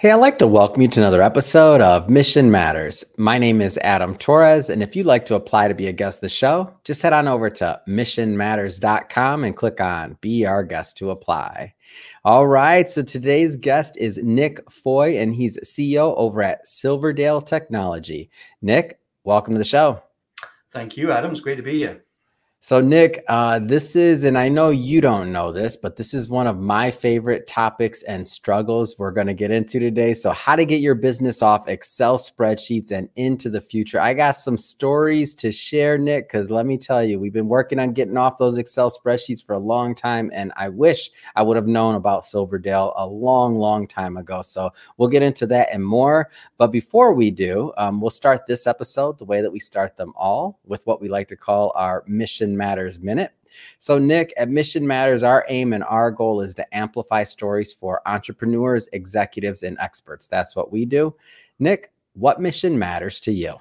Hey, I'd like to welcome you to another episode of Mission Matters. My name is Adam Torres, and if you'd like to apply to be a guest of the show, just head on over to missionmatters.com and click on Be Our Guest to apply. All right, so today's guest is Nick Foy, and he's CEO over at Silverdale Technology. Nick, welcome to the show. Thank you, Adam. It's great to be here. So Nick, this is, and I know you don't know this, but this is one of my favorite topics and struggles we're going to get into today. So how to get your business off Excel spreadsheets and into the future. I got some stories to share, Nick, because let me tell you, we've been working on getting off those Excel spreadsheets for a long time, and I wish I would have known about Silverdale a long time ago. So we'll get into that and more. But before we do, we'll start this episode the way that we start them all, with what we like to call our Mission Matters Minute. So Nick, at Mission Matters, our aim and our goal is to amplify stories for entrepreneurs, executives, and experts. That's what we do. Nick, what mission matters to you?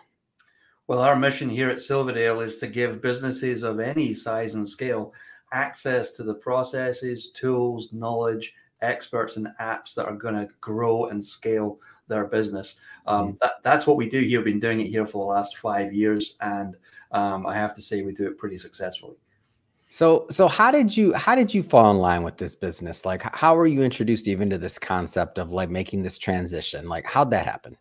Well, our mission here at Silverdale is to give businesses of any size and scale access to the processes, tools, knowledge, experts, and apps that are going to grow and scale their business. That's what we do here. We've been doing it here for the last 5 years, and I have to say we do it pretty successfully. So how did you fall in line with this business? Like, how were you introduced even to this concept of like making this transition? Like, how'd that happen?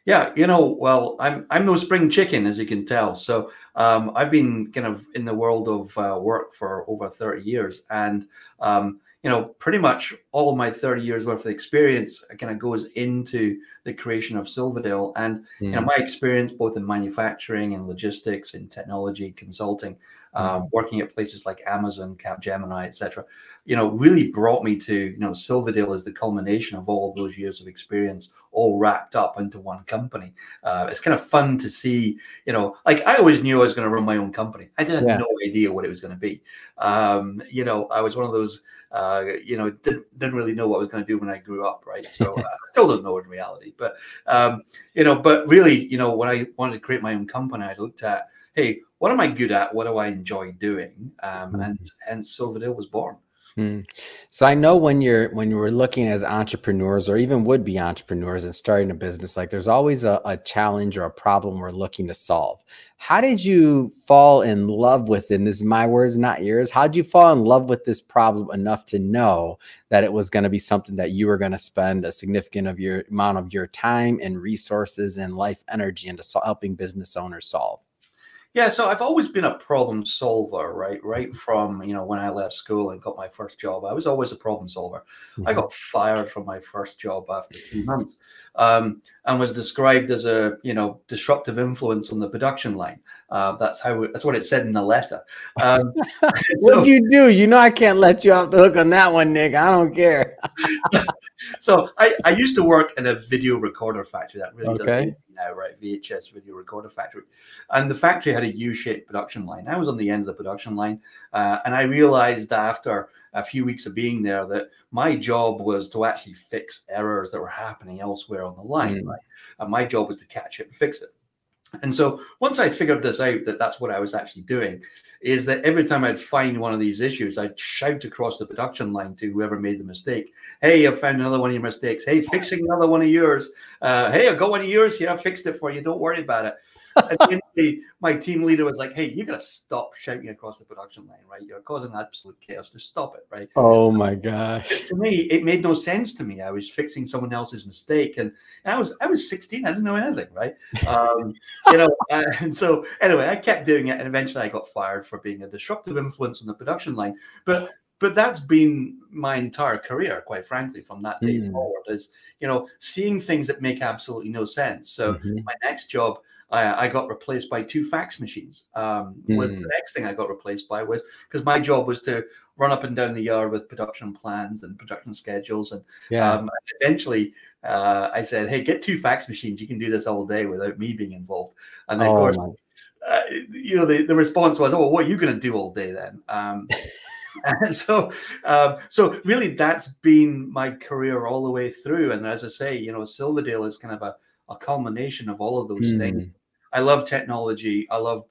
Yeah, well, I'm no spring chicken, as you can tell. So I've been kind of in the world of work for over 30 years, and pretty much all of my 30 years worth of experience kind of goes into the creation of Silverdale. And my experience both in manufacturing and logistics and technology consulting, working at places like Amazon, Capgemini, etc., really brought me to, Silverdale is the culmination of all of those years of experience all wrapped up into one company. It's kind of fun to see, like I always knew I was going to run my own company. I had no idea what it was going to be. I was one of those, didn't really know what I was going to do when I grew up, right? So I still don't know in reality, but, but really, when I wanted to create my own company, I looked at, hey, what am I good at? What do I enjoy doing? And Silverdale was born. So I know when you were looking as entrepreneurs or even would-be entrepreneurs and starting a business, like there's always a challenge or a problem we're looking to solve. How did you fall in love with, and this is my words, not yours, how did you fall in love with this problem enough to know that it was going to be something that you were going to spend a significant amount of your time and resources and life energy into helping business owners solve? Yeah, so I've always been a problem solver, right from, when I left school and got my first job, I was always a problem solver. I got fired from my first job after 3 months, and was described as a, disruptive influence on the production line. That's what it said in the letter. What'd you do? I can't let you off the hook on that one, Nick. I don't care. So I used to work at a video recorder factory that really does now, right? VHS video recorder factory. And the factory had a U-shaped production line. I was on the end of the production line. And I realized after a few weeks of being there that my job was to actually fix errors that were happening elsewhere on the line, right? And my job was to catch it and fix it. And so once I figured this out, that's what I was actually doing, is that every time I'd find one of these issues, I'd shout across the production line to whoever made the mistake, hey, I've found another one of your mistakes. Hey, fixing another one of yours. Hey, I've got one of yours here. I fixed it for you. Don't worry about it. And my team leader was like, hey, you got to stop shouting across the production line, right? You're causing absolute chaos. Just stop it, right? Oh, my gosh. To me, it made no sense to me. I was fixing someone else's mistake. And I was 16. I didn't know anything, right? And so anyway, I kept doing it. And eventually I got fired for being a disruptive influence on the production line. But that's been my entire career, quite frankly, from that day forward, is, seeing things that make absolutely no sense. So my next job, I got replaced by 2 fax machines. The next thing I got replaced by was, because my job was to run up and down the yard with production plans and production schedules. And eventually I said, hey, get 2 fax machines. You can do this all day without me being involved. And then, of course, the response was, oh, what are you going to do all day then? And so really that's been my career all the way through. And as I say, Silverdale is kind of a culmination of all of those things. I love technology. I love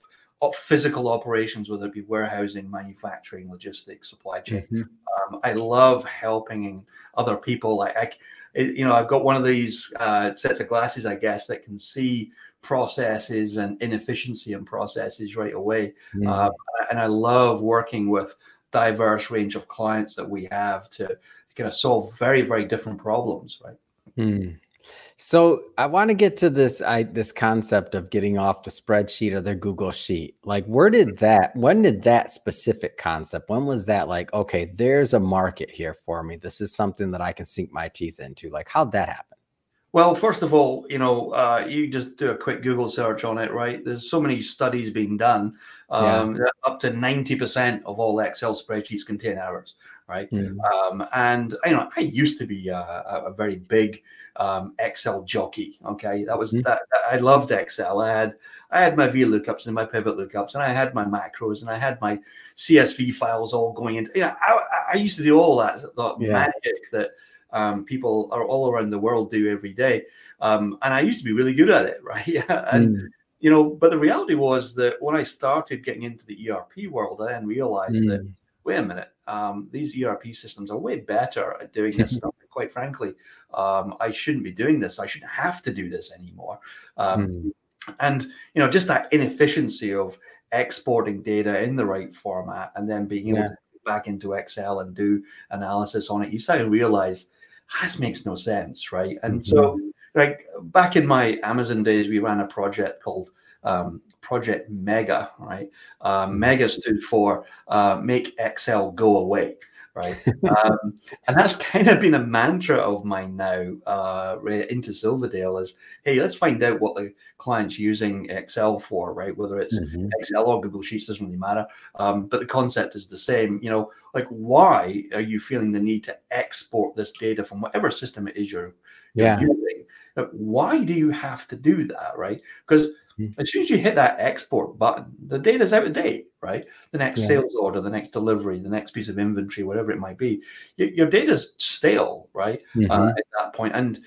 physical operations, whether it be warehousing, manufacturing, logistics, supply chain. I love helping other people. I've got one of these sets of glasses, I guess, that can see processes and inefficiency in processes right away. Mm. And I love working with diverse range of clients that we have to kind of solve very, very different problems, right? Mm. So I want to get to this concept of getting off the spreadsheet or the Google sheet. Like, when did that specific concept, when was that like, okay, there's a market here for me. This is something that I can sink my teeth into. Like, how'd that happen? Well, first of all, you just do a quick Google search on it, right? There's so many studies being done. Yeah. That up to 90% of all Excel spreadsheets contain errors, right? Mm. And I used to be a very big Excel jockey. Okay, that was Mhm. that. I loved Excel. I had my VLOOKUPs and my pivot lookups, and I had my macros, and I had my CSV files all going into. I used to do all that Yeah. magic that people are all around the world do every day. And I used to be really good at it, right? And Mm. but the reality was that when I started getting into the ERP world, I then realized that, Mm. wait a minute, these ERP systems are way better at doing this stuff. And quite frankly, I shouldn't be doing this. I shouldn't have to do this anymore. Um, Mm. and just that inefficiency of exporting data in the right format and then being able Yeah. to put it back into Excel and do analysis on it, you start to realize this makes no sense, right? And so, Mhm. like back in my Amazon days, we ran a project called Project Mega, right? Mm. Mega stood for Make Excel Go Away, right? And that's kind of been a mantra of mine now into Silverdale is, hey, let's find out what the client's using Excel for, right? Whether it's Mhm. Excel or Google Sheets, doesn't really matter. But the concept is the same. Like, why are you feeling the need to export this data from whatever system it is you're Yeah. using? Like, why do you have to do that, right? Because Mm. as soon as you hit that export button, the data's out of date, right? The next Yeah. sales order, the next delivery, the next piece of inventory, whatever it might be, your data's stale, right? Mhm. At that point. And,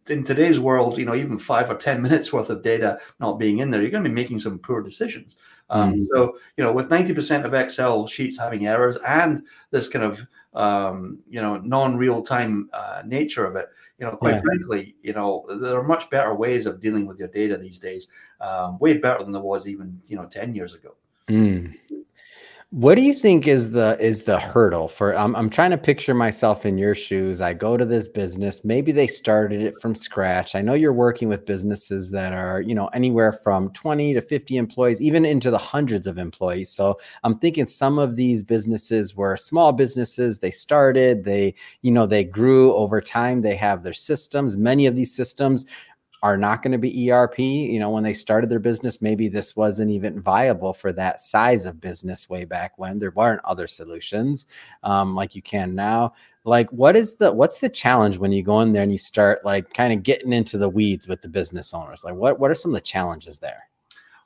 in today's world, even 5 or 10 minutes worth of data not being in there, you're going to be making some poor decisions. Mm. So, with 90% of Excel sheets having errors and this kind of, non-real time nature of it, quite Yeah. frankly, there are much better ways of dealing with your data these days, way better than there was even, 10 years ago. Mm. What do you think is the hurdle for I'm trying to picture myself in your shoes. I go to this business, maybe they started it from scratch. I know you're working with businesses that are, anywhere from 20 to 50 employees, even into the hundreds of employees. So I'm thinking some of these businesses were small businesses. They started, they grew over time. They have their systems. Many of these systems are not going to be ERP. When they started their business, maybe this wasn't even viable for that size of business way back when there weren't other solutions like you can now. Like, what's the challenge when you go in there and you start like kind of getting into the weeds with the business owners? Like, what are some of the challenges there?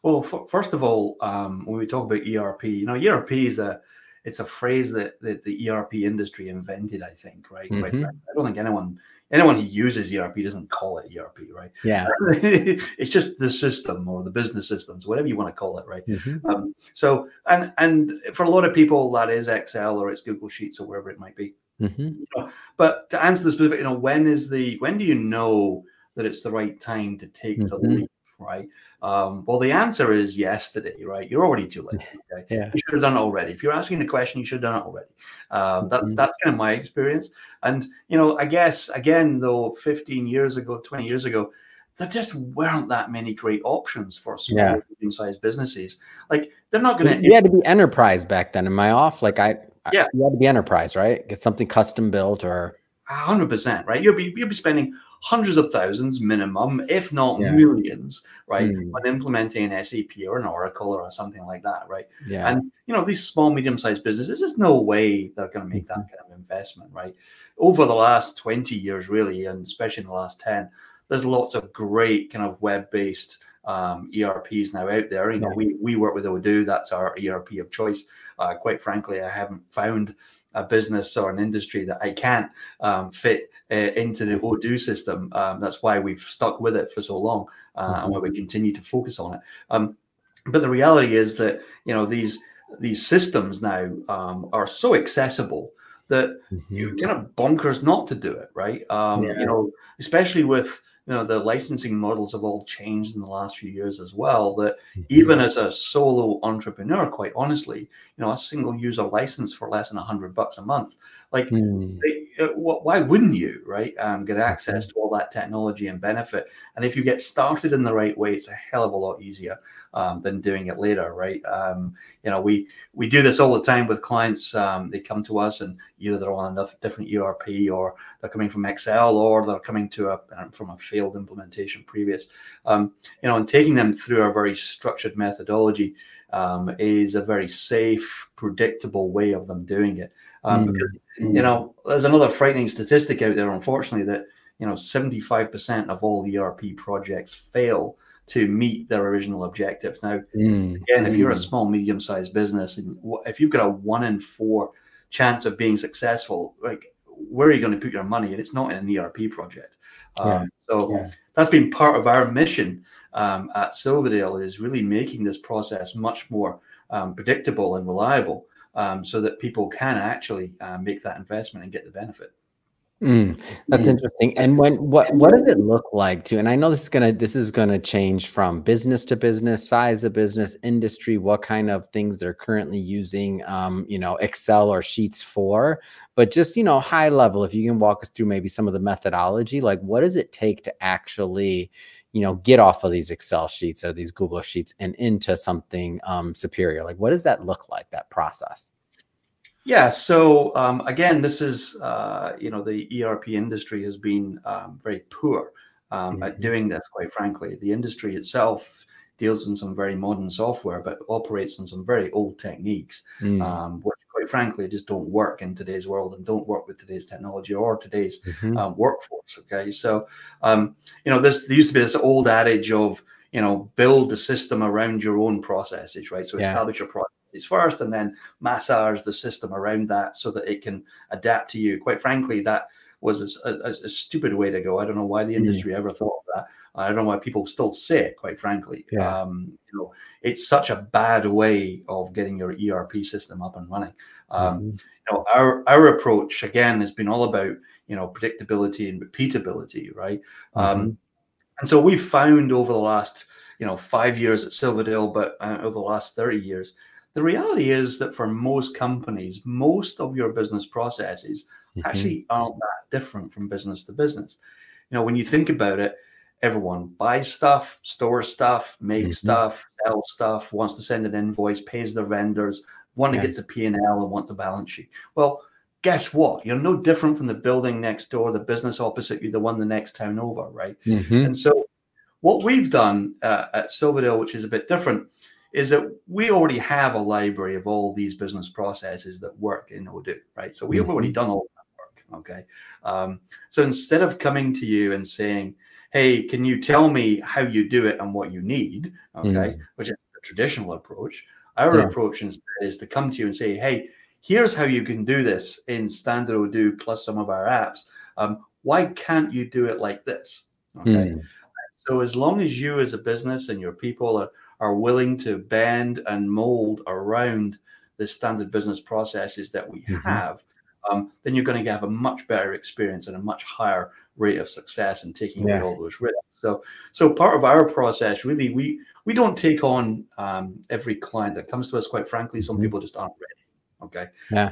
Well, first of all, when we talk about ERP, ERP it's a phrase that the ERP industry invented, I think, right? Quite Hmm. frankly, I don't think anyone who uses ERP doesn't call it ERP, right? Yeah. It's just the system or the business systems, whatever you want to call it, right? Hmm. So, and for a lot of people, that is Excel or it's Google Sheets or wherever it might be. Hmm. But to answer the specific, when do you know that it's the right time to take the Hmm. leap, right? Well, the answer is yesterday, right? You're already too late. Okay, Yeah. you should have done it already. If you're asking the question, you should have done it already. Hmm. That's kind of my experience. And I guess again, though, 15 years ago, 20 years ago, there just weren't that many great options for Yeah. small, medium-sized businesses. Like they're not going You to, had to be enterprise back then. Am I off? Like yeah. you had to be enterprise, right? Get something custom built or 100%, right? You'll be spending hundreds of thousands minimum, if not yeah. millions, right, Mm. on implementing an SAP or an Oracle or something like that, right? Yeah. And these small, medium-sized businesses, there's no way they're going to make that Mhm. kind of investment, right? Over the last 20 years, really, and especially in the last 10, there's lots of great kind of web-based ERPs now out there. Yeah. We work with Odoo. That's our ERP of choice. Quite frankly, I haven't found a business or an industry that I can't fit into the Odoo system. That's why we've stuck with it for so long, and why Mhm. we continue to focus on it. But the reality is that these systems now are so accessible that Mhm. you're kind of bonkers not to do it, right? You Yeah. know, especially with, you know, the licensing models have all changed in the last few years as well. That Mhm. even as a solo entrepreneur, quite honestly, you know, a single user license for less than $100 a month, like, Mm. why wouldn't you, right? Get access Mhm. to all that technology and benefit. And if you get started in the right way, it's a hell of a lot easier than doing it later, right? You know, we do this all the time with clients. They come to us and either they're on a different ERP, or they're coming from Excel, or they're coming to from a failed implementation previous. You know, and taking them through a very structured methodology is a very safe, predictable way of them doing it. Because, Mm. you know, there's another frightening statistic out there, unfortunately, that, you know, 75% of all ERP projects fail to meet their original objectives. Now, Mm. again, if you're a small, medium-sized business, and if you've got a 1 in 4 chance of being successful, like, where are you going to put your money? And it's not in an ERP project. Yeah. So that's been part of our mission at Silverdale, is really making this process much more predictable and reliable, so that people can actually make that investment and get the benefit. Mm, that's interesting. And what does it look like to, and I know this is gonna change from business to business, size of business, industry, what kind of things they're currently using, you know, Excel or Sheets for, but just, you know, high level, if you can walk us through maybe some of the methodology, like what does it take to actually, you know, get off of these Excel sheets or these Google Sheets and into something superior? Like, what does that look like, that process? Yeah. So again, this is you know, the ERP industry has been very poor at Mhm. doing this. Quite frankly, the industry itself deals in some very modern software, but operates on some very old techniques, Mm. which, quite frankly, just don't work in today's world and don't work with today's technology or today's Mhm. workforce. Okay, so you know, there used to be this old adage of, you know, build the system around your own processes, right? So Yeah. establish your processes first, and then massage the system around that so that it can adapt to you. Quite frankly, that was a stupid way to go. I don't know why the Mm. industry ever thought of that. I don't know why people still say it, quite frankly. Yeah. You know, it's such a bad way of getting your ERP system up and running. Mhm. You know, our approach, again, has been all about, you know, predictability and repeatability, right? Mhm. And so we've found over the last, you know, 5 years at Silverdale, but over the last 30 years, the reality is that for most companies, most of your business processes Mhm. actually aren't that different from business to business. You know, when you think about it, everyone buys stuff, stores stuff, makes Mhm. stuff, sells stuff, wants to send an invoice, pays their vendors, one that Yeah. gets a P&L and wants a balance sheet. Well, guess what? You're no different from the building next door, the business opposite you, the one the next town over, right? Mhm. And so what we've done at Silverdale, which is a bit different, is that we already have a library of all these business processes that work in Odoo, right? So we've already Mhm. done all that work, okay? So instead of coming to you and saying, hey, can you tell me how you do it and what you need, okay, Mm. which is the traditional approach, our Yeah. approach instead is to come to you and say, hey, here's how you can do this in standard Odoo plus some of our apps. Why can't you do it like this, okay? Mm. So as long as you as a business and your people are willing to bend and mold around the standard business processes that we Mhm. have, then you're going to have a much better experience and a much higher rate of success in taking away Yeah. all those risks. So part of our process, really, we don't take on every client that comes to us. Quite frankly, some Mhm. people just aren't ready. Okay, Yeah.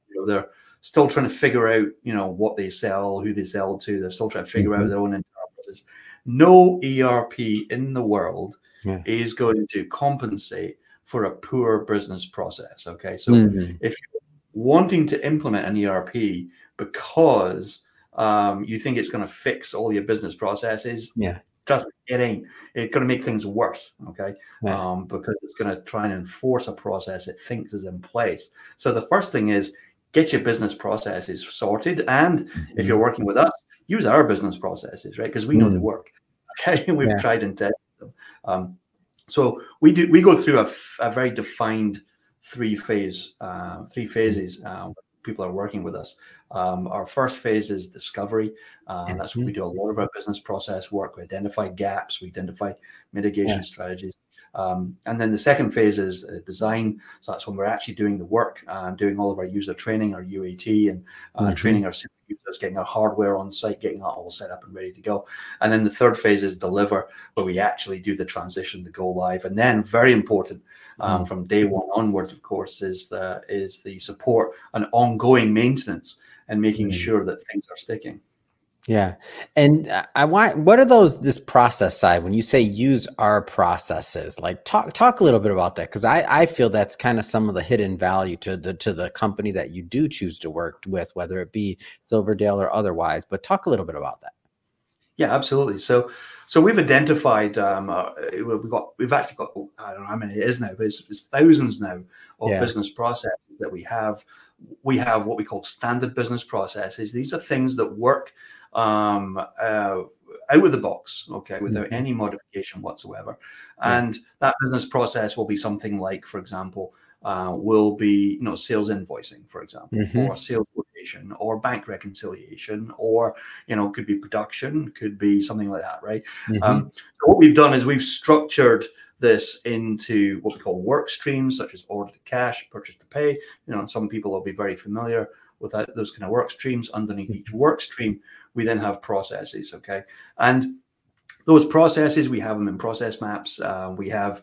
you know, they're still trying to figure out, you know, what they sell, who they sell to. They're still trying to figure out Mhm. their own internal process. No ERP in the world Yeah. is going to compensate for a poor business process. Okay, so Mhm. if you're wanting to implement an ERP because you think it's going to fix all your business processes, Yeah. trust me, it ain't. It's going to make things worse. Okay, Yeah. because it's going to try and enforce a process it thinks is in place. So the first thing is get your business processes sorted, and if you're Mhm. working with us, use our business processes, right? Because we know they Mm. work. Okay, we've Yeah. tried and tested them. So we go through a very defined three phases people are working with us. Our first phase is discovery. That's where we do a lot of our business process work. We identify gaps, we identify mitigation strategies. And then the second phase is design. So that's when we're actually doing the work, doing all of our user training, our UAT, and training our super users, getting our hardware on site, getting that all set up and ready to go. And then the third phase is deliver, where we actually do the transition to go live. And then, very important, from day one onwards, of course, is the support and ongoing maintenance and making sure that things are sticking. Yeah. And what are this process side, when you say use our processes, like talk a little bit about that. Cause I feel that's kind of some of the hidden value to the company that you do choose to work with, whether it be Silverdale or otherwise, but talk a little bit about that. Yeah, absolutely. So we've identified, we've actually got, I don't know how many it is now, but it's thousands now of business processes that we have. We have what we call standard business processes. These are things that work out of the box, okay, without any modification whatsoever. And that business process will be something like, for example, will be, sales invoicing, for example, or sales quotation, or bank reconciliation, or, could be production, could be something like that, right? So what we've done is we've structured this into what we call work streams, such as order to cash, purchase to pay. Some people will be very familiar with those kind of work streams. Underneath each work stream, we then have processes, okay? And those processes, we have them in process maps. We have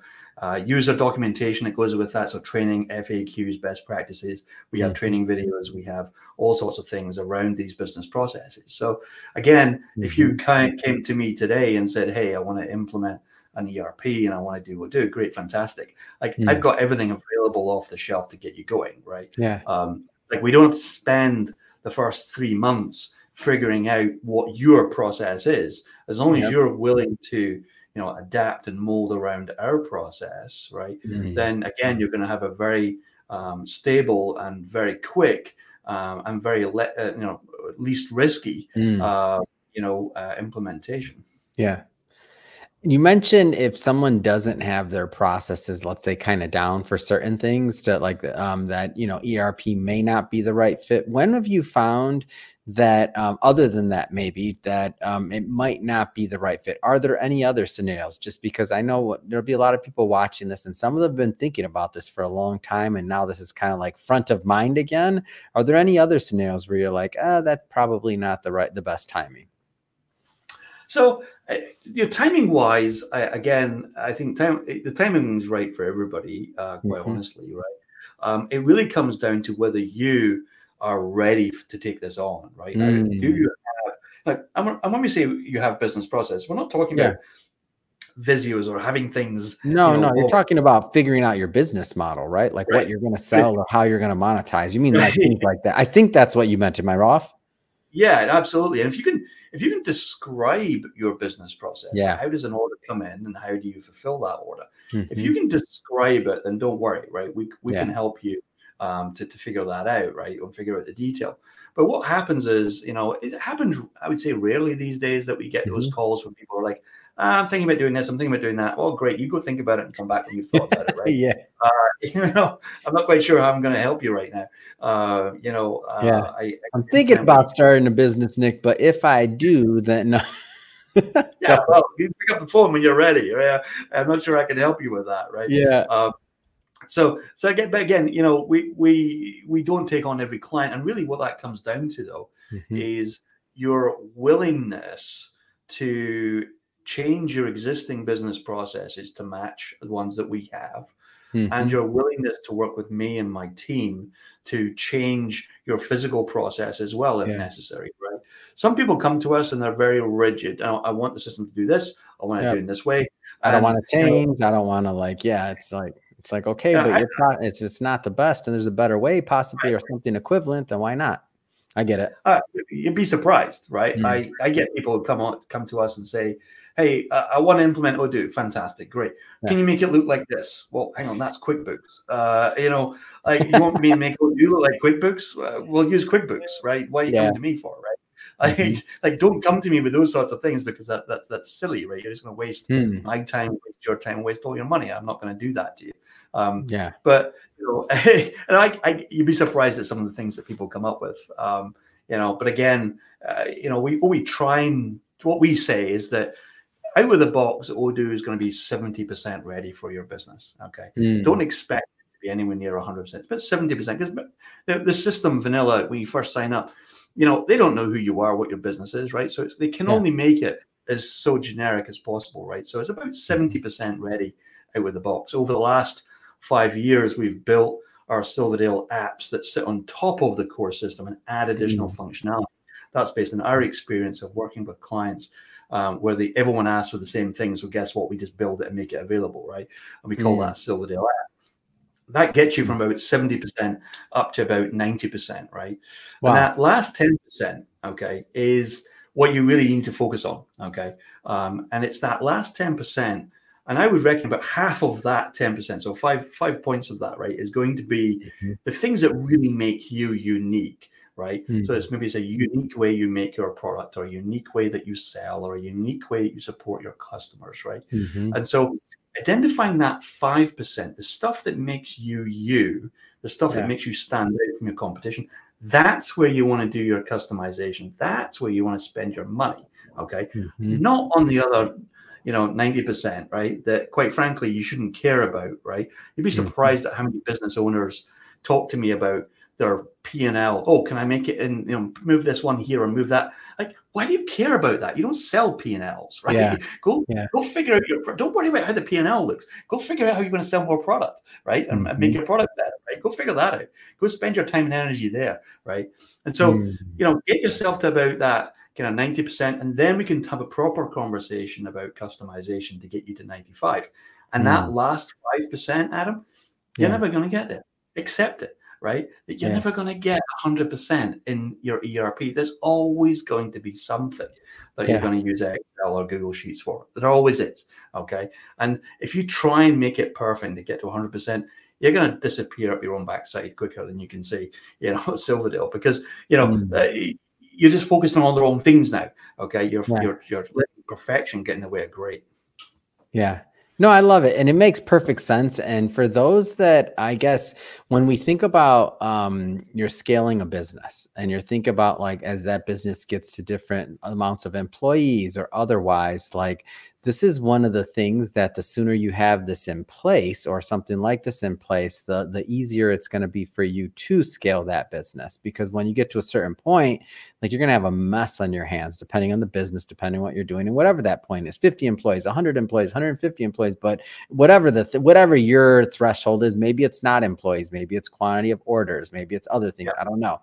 user documentation that goes with that. So training, FAQs, best practices. We have training videos. We have all sorts of things around these business processes. So again, if you came to me today and said, hey, I want to implement an ERP and I want to do great, fantastic. Like I've got everything available off the shelf to get you going, right? Yeah. Like we don't have to spend the first 3 months figuring out what your process is. As long as you're willing to, adapt and mold around our process, right? Then again, you're going to have a very stable and very quick and very least risky implementation. Yeah. You mentioned if someone doesn't have their processes, let's say, kind of down for certain things, to like that, ERP may not be the right fit. When have you found that, other than that, maybe that it might not be the right fit? Are there any other scenarios? Just because I know there'll be a lot of people watching this, and some of them have been thinking about this for a long time, and now this is kind of like front of mind again. Are there any other scenarios where you're like, that's probably not the best timing? So, timing wise, I think the timing is right for everybody, quite honestly, right? It really comes down to whether you are ready to take this on, right? Do you have, and when we say you have business process, we're not talking about Visios or having things. No, you're talking about figuring out your business model, right? Like what you're going to sell or how you're going to monetize. You mean like things like that? I think that's what you meant. Am I off? Yeah, absolutely. And if you can describe your business process, how does an order come in and how do you fulfill that order? If you can describe it, then don't worry, right? We can help you to figure that out, right? Or figure out the detail. But what happens is, it happens, I would say, rarely these days that we get those calls from people who are like, I'm thinking about doing this, I'm thinking about doing that. Oh, great. You go think about it and come back when you've thought about it, right? I'm not quite sure how I'm going to help you right now. I'm thinking about starting a business, Nick, but if I do, then no. Well, you pick up the phone when you're ready. Right? I'm not sure I can help you with that, right? Yeah. So again, we don't take on every client, and really what that comes down to, though, is your willingness to change your existing business processes to match the ones that we have, and your willingness to work with me and my team to change your physical process as well, if necessary, right? Some people come to us and they're very rigid. I want the system to do this. I want to do it in this way. I don't want to change. I don't want to it's like, okay, but it's not the best, and there's a better way possibly, or something equivalent, then why not? I get it. You'd be surprised, right? I get people who come to us and say, hey, I want to implement Odoo. Fantastic. Great. Can you make it look like this? Well, hang on, that's QuickBooks. You want me to make Odoo look like QuickBooks? We'll use QuickBooks, right? What are you coming to me for, right? Like, don't come to me with those sorts of things, because that's silly, right? You're just going to waste my time, waste your time, waste all your money. I'm not going to do that to you. Yeah. But and you'd be surprised at some of the things that people come up with. But again, what we say is that out of the box, Odoo is going to be 70% ready for your business. Okay. Don't expect it to be anywhere near 100%, but 70%, because the system vanilla, when you first sign up, they don't know who you are, what your business is, right? So they can only make it as so generic as possible, right? So it's about 70% ready out of the box. Over the last 5 years, we've built our Silverdale apps that sit on top of the core system and add additional functionality. That's based on our experience of working with clients, where everyone asks for the same thing. So guess what? We just build it and make it available, right? And we call that Silverdale app. That gets you from about 70% up to about 90%, right? Wow. And that last 10%, okay, is what you really need to focus on, okay? And it's that last 10%. And I would reckon about half of that 10%, so five points of that, right, is going to be the things that really make you unique, right? So it's a unique way you make your product, or a unique way that you sell, or a unique way that you support your customers, right? And so identifying that 5%, the stuff that makes you, the stuff that makes you stand out from your competition, that's where you want to do your customization. That's where you want to spend your money, okay? Not on the other 90%, right? That quite frankly, you shouldn't care about, right? You'd be surprised at how many business owners talk to me about their P&L. Oh, can I make it in, move this one here or move that? Like, why do you care about that? You don't sell P&Ls, right? Go figure out don't worry about how the P&L looks. Go figure out how you're going to sell more product, right? And make your product better, right? Go figure that out. Go spend your time and energy there, right? And so, get yourself to about that kind of 90%, and then we can have a proper conversation about customization to get you to 95. And that last 5%, Adam, you're never going to get there. Accept it, right? That you're never going to get 100% in your ERP. There's always going to be something that you're going to use Excel or Google Sheets for. There always is, okay? And if you try and make it perfect to get to 100%, you're going to disappear up your own backside quicker than you can say, Silverdale, because, you're just focused on all the wrong things now. Okay. You're letting perfection get in the way of great. Yeah. No, I love it. And it makes perfect sense. And for those that, I guess, when we think about you're scaling a business, and you're thinking about, like, as that business gets to different amounts of employees or otherwise, like, this is one of the things that the sooner you have this in place, or something like this in place, the easier it's going to be for you to scale that business. Because when you get to a certain point, like, you're going to have a mess on your hands, depending on the business, depending on what you're doing, and whatever that point is, 50 employees, 100 employees, 150 employees, but whatever whatever your threshold is, maybe it's not employees, maybe it's quantity of orders, maybe it's other things. I don't know.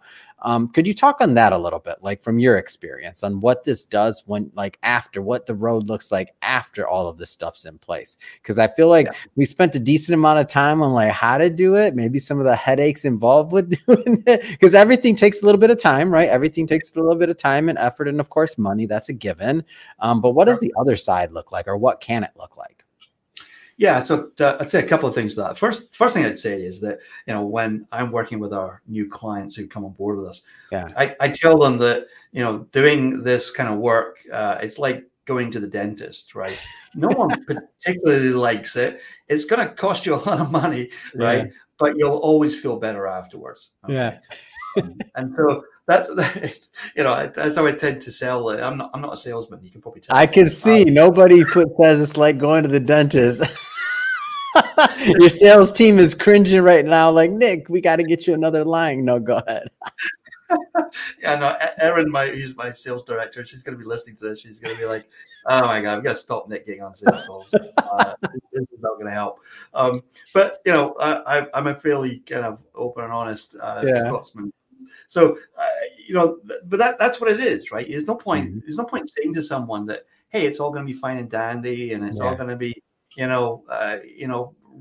Could you talk on that a little bit, like, from your experience, on what this does when, like, after, what the road looks like after all of this stuff's in place? Because I feel like we spent a decent amount of time on, like, how to do it, maybe some of the headaches involved with doing it, because everything takes a little bit of time, right? Everything takes a little bit of time and effort, and of course money, that's a given. But what does the other side look like, or what can it look like? Yeah, so I'd say a couple of things to that. First thing I'd say is that, when I'm working with our new clients who come on board with us, I tell them that, doing this kind of work, it's like going to the dentist, right? No one particularly likes it. It's going to cost you a lot of money, right? But you'll always feel better afterwards. Okay? And so that's how I tend to sell it. I'm not a salesman. You can probably tell. I can see nobody says it's like going to the dentist. Your sales team is cringing right now, like, Nick, we got to get you another line. No, go ahead. Erin, who's my sales director, she's going to be listening to this. She's going to be like, "Oh my God, I've got to stop Nick getting on sales calls. This is not going to help." But I'm a fairly kind of open and honest Scotsman. So but that's what it is, right? There's no point. There's no point saying to someone that, hey, it's all going to be fine and dandy, and it's all going to be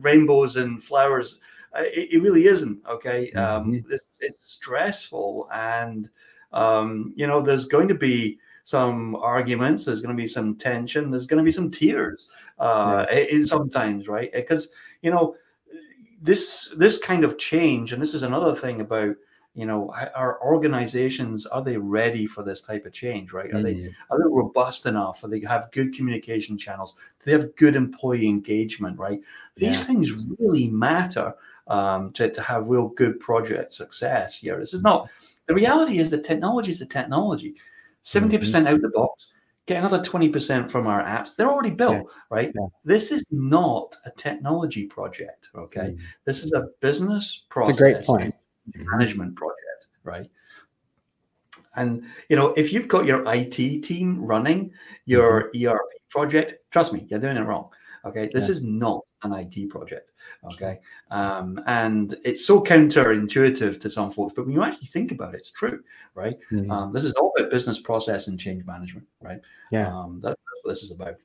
rainbows and flowers. It really isn't. Okay. It's stressful, and there's going to be some arguments. There's going to be some tension. There's going to be some tears sometimes, right? Because this kind of change, and this is another thing about our organizations, are they ready for this type of change, right? Are they Mm. robust enough? Are they have good communication channels? Do they have good employee engagement, right? Yeah. These things really matter to have real good project success here. This is not, the reality is that technology is the technology. Mhm. 70% out the box, get another 20% from our apps. They're already Yeah. built, right? Yeah. This is not a technology project, okay? Mm. This is a business It's a great process and point. Mhm. management project, right? And if you've got your IT team running Mhm. your ERP project, trust me, you're doing it wrong. Okay, this Yeah. is not an IT project. Okay, and it's so counterintuitive to some folks, but when you actually think about it, it's true, right? Mhm. This is all about business process and change management, right? Yeah. That's what this is about.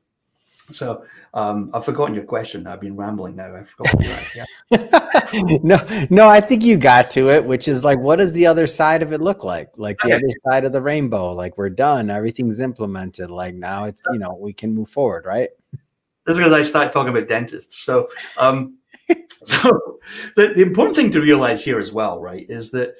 So I've forgotten your question. I've been rambling now. I forgot what you asked. Yeah. No, no, I think you got to it, which is like, what does the other side of it look like? Like the Okay. other side of the rainbow, like we're done, everything's implemented. Like now it's, we can move forward, right? This is because I started talking about dentists. So, so the important thing to realize here as well, right, is that,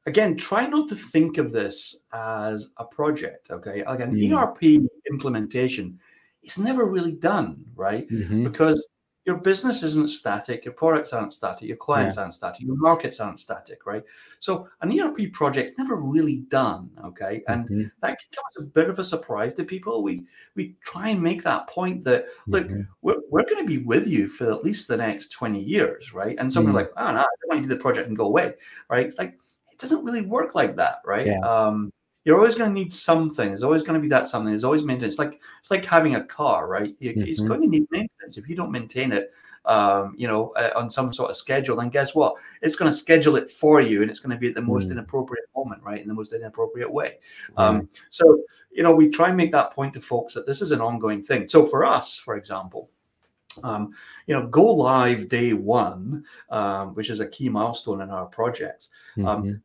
again, try not to think of this as a project. Okay. Like an Mm. ERP implementation is never really done, right? Mhm. Because your business isn't static, your products aren't static, your Yeah. clients aren't static, your markets aren't static, right? So an ERP project's never really done. Okay. And Mhm. that can come as a bit of a surprise to people. We try and make that point that, look, Mhm. we're going to be with you for at least the next 20 years, right? And someone's Mm. like, oh, no, I want you to do the project and go away, right? It's like, it doesn't really work like that, right? Yeah. You're always going to need something. There's always going to be that something. There's always maintenance. It's like having a car, right? It's Mhm. going to need maintenance. If you don't maintain it, on some sort of schedule, then guess what? It's going to schedule it for you, and it's going to be at the most Mm. inappropriate moment, right? In the most inappropriate way. Yeah. So, we try and make that point to folks that this is an ongoing thing. So for us, for example, go live day one, which is a key milestone in our projects. Mhm.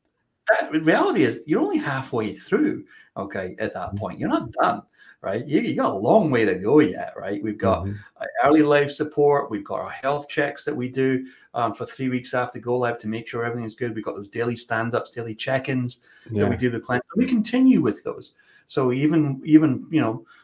The reality is you're only halfway through. Okay, at that point, you're not done, right? You got a long way to go yet, right? We've got Mhm. early life support. We've got our health checks that we do for 3 weeks after go live to make sure everything's good. We've got those daily stand-ups, daily check-ins that we Yeah. do with clients. We continue with those. So even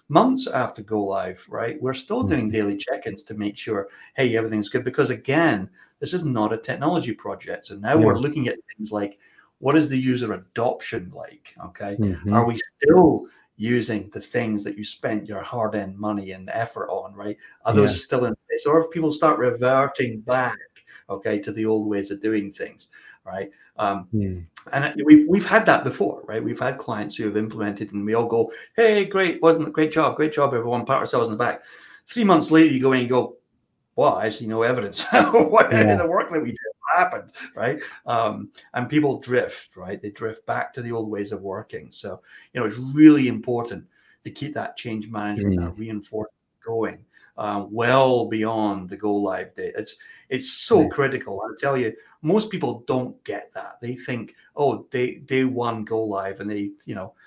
months after go live, right, we're still doing Mhm. daily check-ins to make sure, hey, everything's good. Because again, this is not a technology project. So now Yeah. we're looking at things like, what is the user adoption like? Okay. Are Mhm. we still using the things that you spent your hard-earned money and effort on, right? Are Yeah. those still in place? Or if people start reverting back, okay, to the old ways of doing things, right? Mm. And we've had that before, right? We've had clients who have implemented, and we all go, "Hey, great, wasn't it? Great job, everyone." Pat ourselves on the back. 3 months later, you go in and you go, well, I see no evidence what any of Yeah. the work that we did happened, right? And people drift, right? They drift back to the old ways of working. So, it's really important to keep that change management, Mm. that reinforcement going well beyond the go live date. It's so Yeah. critical. I tell you, most people don't get that. They think, oh, day one go live, and they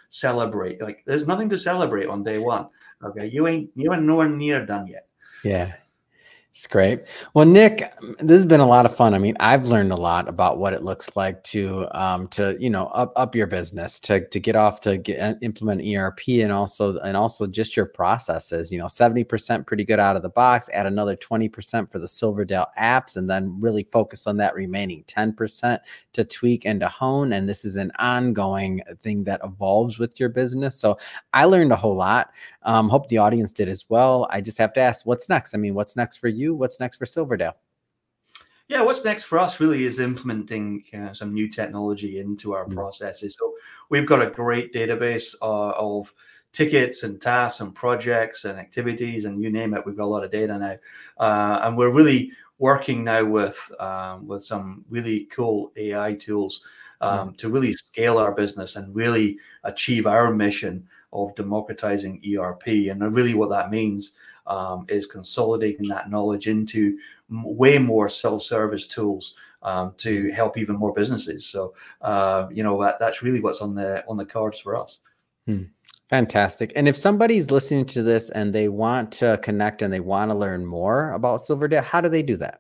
celebrate. Like, there's nothing to celebrate on day one. Okay, you ain't nowhere near done yet. Yeah. It's great. Well, Nick, this has been a lot of fun. I mean, I've learned a lot about what it looks like to up your business, to get off, to implement ERP, and also just your processes. 70% pretty good out of the box. Add another 20% for the Silverdale apps, and then really focus on that remaining 10% to tweak and to hone. And this is an ongoing thing that evolves with your business. So I learned a whole lot. Hope the audience did as well. I just have to ask, what's next? I mean, what's next for you? What's next for Silverdale? Yeah, what's next for us really is implementing some new technology into our Mm. processes. So we've got a great database of tickets and tasks and projects and activities, and you name it. We've got a lot of data now, and we're really working now with some really cool AI tools Yeah. to really scale our business and really achieve our mission of democratizing ERP. And really, what that means is consolidating that knowledge into way more self-service tools to help even more businesses. So that's really what's on the cards for us. Hmm. Fantastic. And if somebody's listening to this and they want to connect and they want to learn more about Silverdale, how do they do that?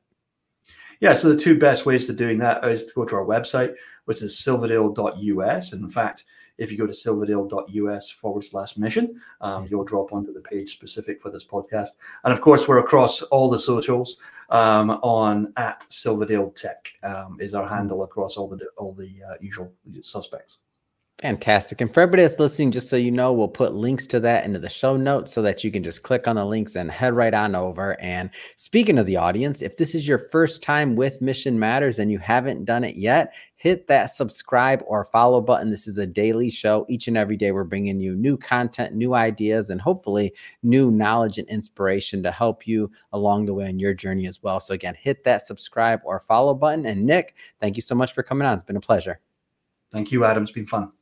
Yeah, so the two best ways to doing that is to go to our website, which is silverdale.us. And in fact, if you go to silverdale.us/mission, you'll drop onto the page specific for this podcast. And of course, we're across all the socials on @Silverdale Tech is our handle across all the usual suspects. Fantastic. And for everybody that's listening, just so you know, we'll put links to that into the show notes so that you can just click on the links and head right on over. And speaking of the audience, if this is your first time with Mission Matters and you haven't done it yet, hit that subscribe or follow button. This is a daily show. Each and every day, we're bringing you new content, new ideas, and hopefully new knowledge and inspiration to help you along the way in your journey as well. So again, hit that subscribe or follow button. And Nick, thank you so much for coming on. It's been a pleasure. Thank you, Adam. It's been fun.